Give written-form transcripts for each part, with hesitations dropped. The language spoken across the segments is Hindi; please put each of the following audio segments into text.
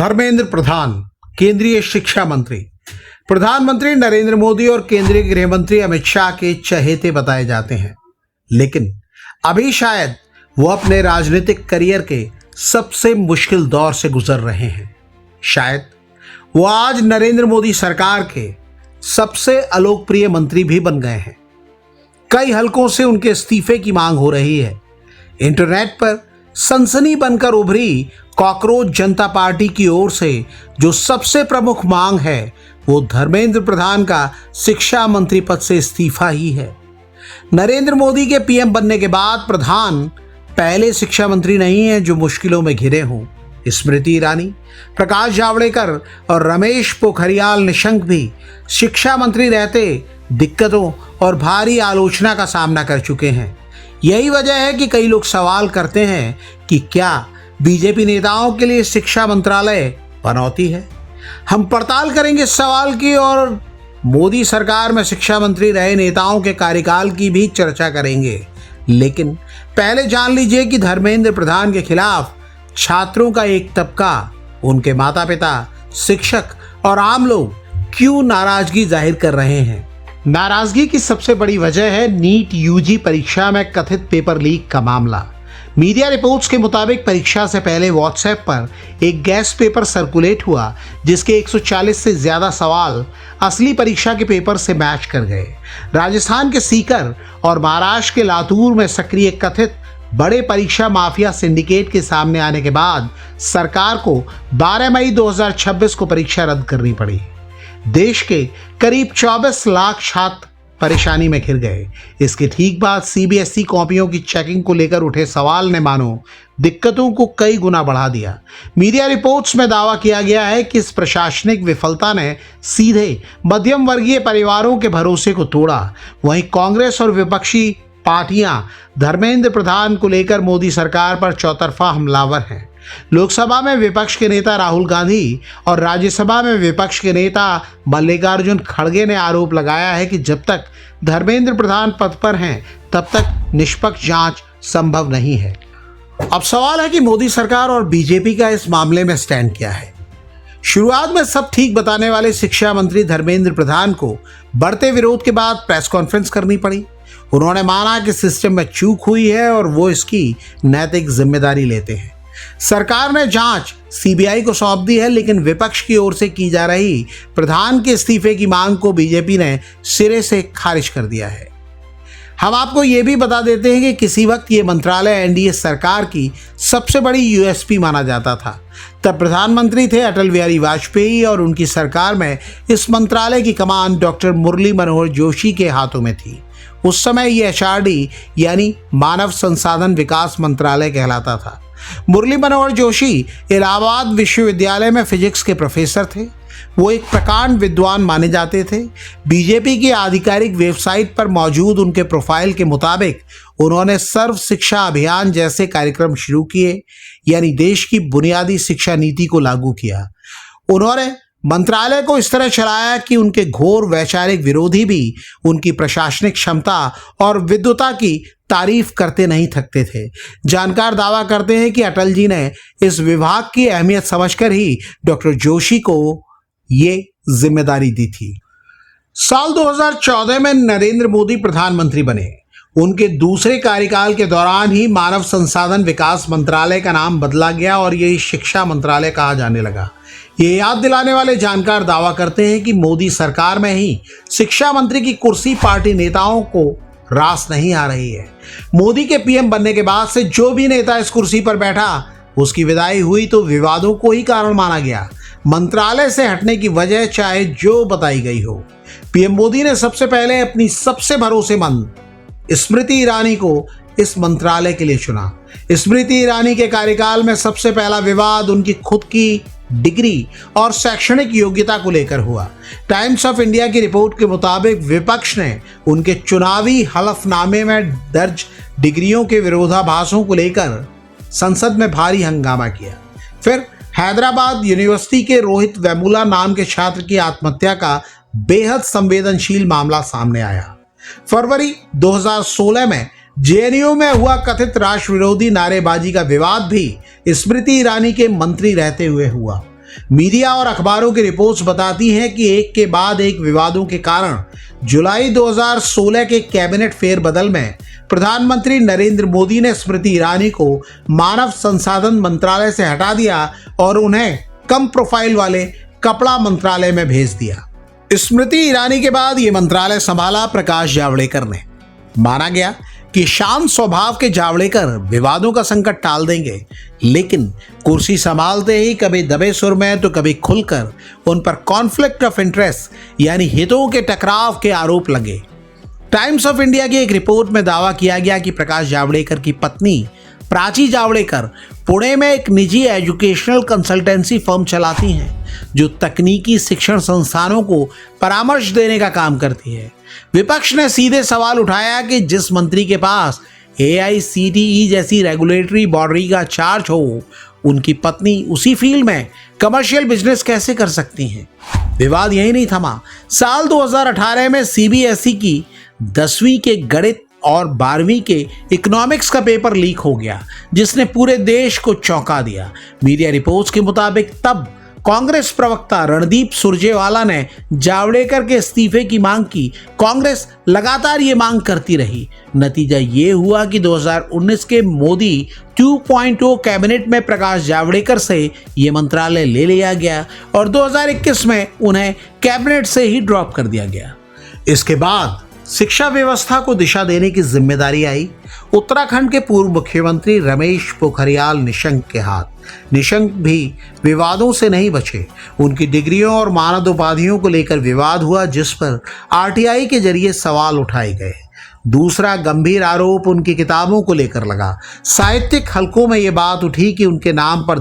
धर्मेंद्र प्रधान, केंद्रीय शिक्षा मंत्री। प्रधानमंत्री नरेंद्र मोदी और केंद्रीय गृह मंत्री अमित शाह के चहेते बताए जाते हैं, लेकिन अभी शायद वो अपने राजनीतिक करियर के सबसे मुश्किल दौर से गुजर रहे हैं। शायद वो आज नरेंद्र मोदी सरकार के सबसे अलोकप्रिय मंत्री भी बन गए हैं। कई हलकों से उनके इस्तीफे की मांग हो रही है। इंटरनेट पर सनसनी बनकर उभरी कॉकरोच जनता पार्टी की ओर से जो सबसे प्रमुख मांग है वो धर्मेंद्र प्रधान का शिक्षा मंत्री पद से इस्तीफा ही है। नरेंद्र मोदी के पीएम बनने के बाद प्रधान पहले शिक्षा मंत्री नहीं है जो मुश्किलों में घिरे हों। स्मृति ईरानी, प्रकाश जावड़ेकर और रमेश पोखरियाल निशंक भी शिक्षा मंत्री रहते दिक्कतों और भारी आलोचना का सामना कर चुके हैं। यही वजह है कि कई लोग सवाल करते हैं कि क्या बीजेपी नेताओं के लिए शिक्षा मंत्रालय पनौती है। हम पड़ताल करेंगे इस सवाल की और मोदी सरकार में शिक्षा मंत्री रहे नेताओं के कार्यकाल की भी चर्चा करेंगे। लेकिन पहले जान लीजिए कि धर्मेंद्र प्रधान के खिलाफ छात्रों का एक तबका, उनके माता पिता, शिक्षक और आम लोग क्यों नाराजगी जाहिर कर रहे हैं। नाराजगी की सबसे बड़ी वजह है नीट यूजी परीक्षा में कथित पेपर लीक का मामला। मीडिया रिपोर्ट्स के मुताबिक परीक्षा से पहले व्हाट्सएप पर एक गैस पेपर सर्कुलेट हुआ जिसके 140 से ज्यादा सवाल असली परीक्षा के पेपर से मैच कर गए। राजस्थान के सीकर और महाराष्ट्र के लातूर में सक्रिय कथित बड़े परीक्षा माफिया सिंडिकेट के सामने आने के बाद सरकार को 12 मई 2026 को परीक्षा रद्द करनी पड़ी। देश के करीब 24 लाख छात्र परेशानी में घिर गए। इसके ठीक बाद सीबीएसई कॉपियों की चेकिंग को लेकर उठे सवाल ने मानो दिक्कतों को कई गुना बढ़ा दिया। मीडिया रिपोर्ट्स में दावा किया गया है कि इस प्रशासनिक विफलता ने सीधे मध्यम वर्गीय परिवारों के भरोसे को तोड़ा। वहीं कांग्रेस और विपक्षी पार्टियां धर्मेंद्र प्रधान को लेकर मोदी सरकार पर चौतरफा हमलावर हैं। लोकसभा में विपक्ष के नेता राहुल गांधी और राज्यसभा में विपक्ष के नेता मल्लिकार्जुन खड़गे ने आरोप लगाया है कि जब तक धर्मेंद्र प्रधान पद पर हैं तब तक निष्पक्ष जांच संभव नहीं है। अब सवाल है कि मोदी सरकार और बीजेपी का इस मामले में स्टैंड क्या है। शुरुआत में सब ठीक बताने वाले शिक्षा मंत्री धर्मेंद्र प्रधान को बढ़ते विरोध के बाद प्रेस कॉन्फ्रेंस करनी पड़ी। उन्होंने माना कि सिस्टम में चूक हुई है और वो इसकी नैतिक जिम्मेदारी लेते हैं। सरकार ने जांच सीबीआई को सौंप दी है, लेकिन विपक्ष की ओर से की जा रही प्रधान के इस्तीफे की मांग को बीजेपी ने सिरे से खारिज कर दिया है। हम आपको ये भी बता देते हैं कि किसी वक्त ये मंत्रालय एनडीए सरकार की सबसे बड़ी यूएसपी माना जाता था। तब प्रधानमंत्री थे अटल बिहारी वाजपेयी और उनकी सरकार में इस मंत्रालय की कमान डॉक्टर मुरली मनोहर जोशी के हाथों में थी। उस समय ये एचआरडी यानी मानव संसाधन विकास मंत्रालय कहलाता था। मुरली मनोहर जोशी इलाहाबाद विश्वविद्यालय में फिजिक्स के प्रोफेसर थे। वो एक प्रकांड विद्वान माने जाते थे। बीजेपी की आधिकारिक वेबसाइट पर मौजूद उनके प्रोफाइल के मुताबिक उन्होंने सर्व शिक्षा अभियान जैसे कार्यक्रम शुरू किए, यानी देश की बुनियादी शिक्षा नीति को लागू किया। उन्होंने मंत्रालय को इस तरह चलाया कि उनके घोर वैचारिक विरोधी भी उनकी प्रशासनिक क्षमता और विद्वता की तारीफ करते नहीं थकते थे। जानकार दावा करते हैं कि अटल जी ने इस विभाग की अहमियत समझकर ही डॉक्टर जोशी को ये जिम्मेदारी दी थी। साल 2014 में नरेंद्र मोदी प्रधानमंत्री बने। उनके दूसरे कार्यकाल के दौरान ही मानव संसाधन विकास मंत्रालय का नाम बदला गया और यही शिक्षा मंत्रालय कहा जाने लगा। ये याद दिलाने वाले जानकार दावा करते हैं कि मोदी सरकार में ही शिक्षा मंत्री की कुर्सी पार्टी नेताओं को रास नहीं आ रही है। मोदी के पीएम बनने के बाद से जो भी नेता इस कुर्सी पर बैठा उसकी विदाई हुई तो विवादों को ही कारण माना गया। मंत्रालय से हटने की वजह चाहे जो बताई गई हो, पीएम मोदी ने सबसे पहले अपनी सबसे भरोसेमंद स्मृति ईरानी को इस मंत्रालय के लिए चुना। स्मृति ईरानी के कार्यकाल में सबसे पहला विवाद उनकी खुद की डिग्री और शैक्षणिक योग्यता को लेकर हुआ। टाइम्स ऑफ इंडिया की रिपोर्ट के मुताबिक विपक्ष ने उनके चुनावी हलफनामे में दर्ज डिग्रियों के विरोधाभासों को लेकर संसद में भारी हंगामा किया। फिर हैदराबाद यूनिवर्सिटी के रोहित वेमुला नाम के छात्र की आत्महत्या का बेहद संवेदनशील मामला सामने आया। फरवरी 2016 में जेएनयू में हुआ कथित राष्ट्र विरोधी नारेबाजी का विवाद भी स्मृति ईरानी के मंत्री रहते हुए हुआ। मीडिया और अखबारों की रिपोर्ट्स बताती हैं कि एक के बाद एक विवादों के कारण जुलाई 2016 के कैबिनेट फेरबदल में प्रधानमंत्री नरेंद्र मोदी ने स्मृति ईरानी को मानव संसाधन मंत्रालय से हटा दिया और उन्हें कम प्रोफाइल वाले कपड़ा मंत्रालय में भेज दिया। स्मृति ईरानी के बाद यह मंत्रालय संभाला प्रकाश जावड़ेकर ने। माना गया कि शांत स्वभाव के जावड़ेकर विवादों का संकट टाल देंगे, लेकिन कुर्सी संभालते ही कभी दबे सुर में तो कभी खुलकर उन पर कॉन्फ्लिक्ट ऑफ इंटरेस्ट यानी हितों के टकराव के आरोप लगे। टाइम्स ऑफ इंडिया की एक रिपोर्ट में दावा किया गया कि प्रकाश जावड़ेकर की पत्नी प्राची जावड़ेकर पुणे में एक निजी एजुकेशनल कंसल्टेंसी फर्म चलाती हैं जो तकनीकी शिक्षण संस्थानों को परामर्श देने का काम करती है। विपक्ष ने सीधे सवाल उठाया कि जिस मंत्री के पास AICTE जैसी रेगुलेटरी बॉडी का चार्ज हो, उनकी पत्नी उसी फील्ड में कमर्शियल बिजनेस कैसे कर सकती हैं। विवाद यही नहीं थमा। साल 2018 में CBSE की 10वीं के गणित और 12वीं के इकोनॉमिक्स का पेपर लीक हो गया, जिसने पूरे देश को चौंका दिया। मीडिया रिपोर्ट्स के मुताबिक तब कांग्रेस प्रवक्ता रणदीप सुरजेवाला ने जावड़ेकर के इस्तीफे की मांग की। कांग्रेस लगातार ये मांग करती रही। नतीजा ये हुआ कि 2019 के मोदी 2.0 कैबिनेट में प्रकाश जावड़ेकर से ये मंत्रालय ले लिया गया और 2021 में उन्हें कैबिनेट से ही ड्रॉप कर दिया गया। इसके बाद शिक्षा व्यवस्था को दिशा देने की जिम्मेदारी आई उत्तराखंड के पूर्व मुख्यमंत्री रमेश पोखरियाल निशंक के हाथ। निशंक भी विवादों से नहीं बचे। उनकी डिग्रियों और मानद उपाधियों को लेकर विवाद हुआ, जिस पर RTI के जरिए सवाल उठाए गए। दूसरा गंभीर आरोप उनकी किताबों को लेकर लगा। साहित्यिक हलकों में ये बात उठी कि उनके नाम पर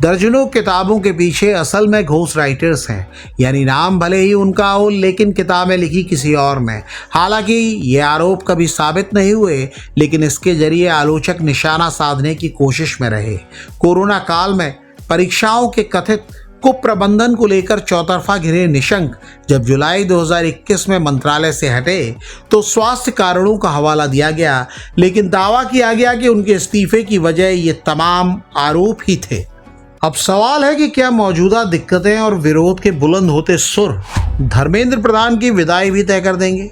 दर्जनों किताबों के पीछे असल में घोस्ट राइटर्स हैं, यानी नाम भले ही उनका हो लेकिन किताबें लिखी किसी और ने। हालांकि ये आरोप कभी साबित नहीं हुए, लेकिन इसके जरिए आलोचक निशाना साधने की कोशिश में रहे। कोरोना काल में परीक्षाओं के कथित कुप्रबंधन को लेकर चौतरफा घिरे निशंक जब जुलाई 2021 में मंत्रालय से हटे तो स्वास्थ्य कारणों का हवाला दिया गया, लेकिन दावा किया गया कि उनके इस्तीफे की वजह ये तमाम आरोप ही थे। अब सवाल है कि क्या मौजूदा दिक्कतें और विरोध के बुलंद होते सुर धर्मेंद्र प्रधान की विदाई भी तय कर देंगे।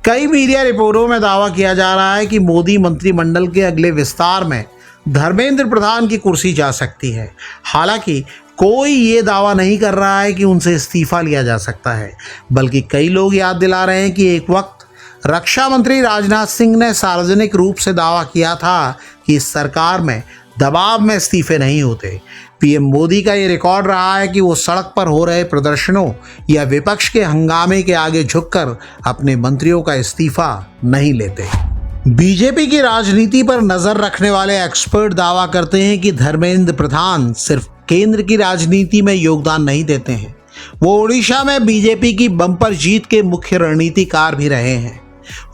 कई मीडिया रिपोर्टों में दावा किया जा रहा है कि मोदी मंत्रिमंडल के अगले विस्तार में धर्मेंद्र प्रधान की कुर्सी जा सकती है। हालांकि कोई ये दावा नहीं कर रहा है कि उनसे इस्तीफा लिया जा सकता है, बल्कि कई लोग याद दिला रहे हैं कि एक वक्त रक्षा मंत्री राजनाथ सिंह ने सार्वजनिक रूप से दावा किया था कि इस सरकार में दबाव में इस्तीफे नहीं होते। PM मोदी का ये रिकॉर्ड रहा है कि वो सड़क पर हो रहे प्रदर्शनों या विपक्ष के हंगामे के आगे झुककर अपने मंत्रियों का इस्तीफा नहीं लेते। बीजेपी की राजनीति पर नजर रखने वाले एक्सपर्ट दावा करते हैं कि धर्मेंद्र प्रधान सिर्फ केंद्र की राजनीति में योगदान नहीं देते हैं, वो ओडिशा में बीजेपी की बम्पर जीत के मुख्य रणनीतिकार भी रहे हैं।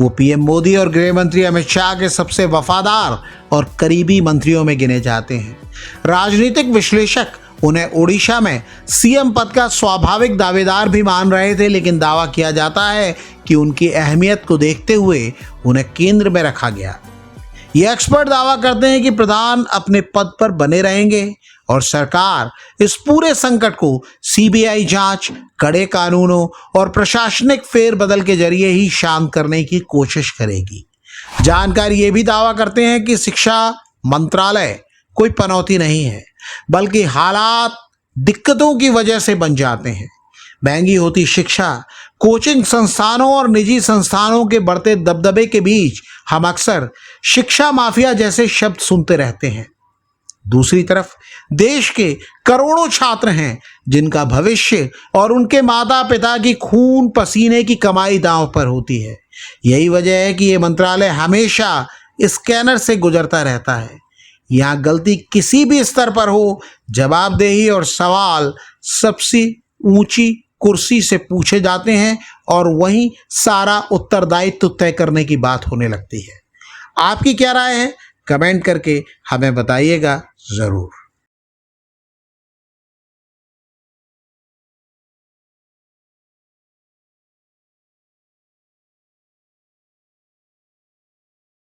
वो PM मोदी और गृह मंत्री अमित शाह के सबसे वफादार और करीबी मंत्रियों में गिने जाते हैं। राजनीतिक विश्लेषक उन्हें ओडिशा में CM पद का स्वाभाविक दावेदार भी मान रहे थे, लेकिन दावा किया जाता है कि उनकी अहमियत को देखते हुए उन्हें केंद्र में रखा गया। ये एक्सपर्ट दावा करते हैं कि प्रधान अपने पद पर बने रहेंगे और सरकार इस पूरे संकट को CBI जांच, कड़े कानूनों और प्रशासनिक फेरबदल के जरिए ही शांत करने की कोशिश करेगी। जानकारी ये भी दावा करते हैं कि शिक्षा मंत्रालय कोई पनौती नहीं है, बल्कि हालात दिक्कतों की वजह से बन जाते हैं। महंगी होती शिक्षा, कोचिंग संस्थानों और निजी संस्थानों के बढ़ते दबदबे के बीच हम अक्सर शिक्षा माफिया जैसे शब्द सुनते रहते हैं। दूसरी तरफ देश के करोड़ों छात्र हैं जिनका भविष्य और उनके माता पिता की खून पसीने की कमाई दांव पर होती है। यही वजह है कि ये मंत्रालय हमेशा स्कैनर से गुजरता रहता है। यहाँ गलती किसी भी स्तर पर हो, जवाबदेही और सवाल सबसे ऊंची कुर्सी से पूछे जाते हैं और वहीं सारा उत्तरदायित्व तय करने की बात होने लगती है। आपकी क्या राय है? कमेंट करके हमें बताइएगा ज़रूर।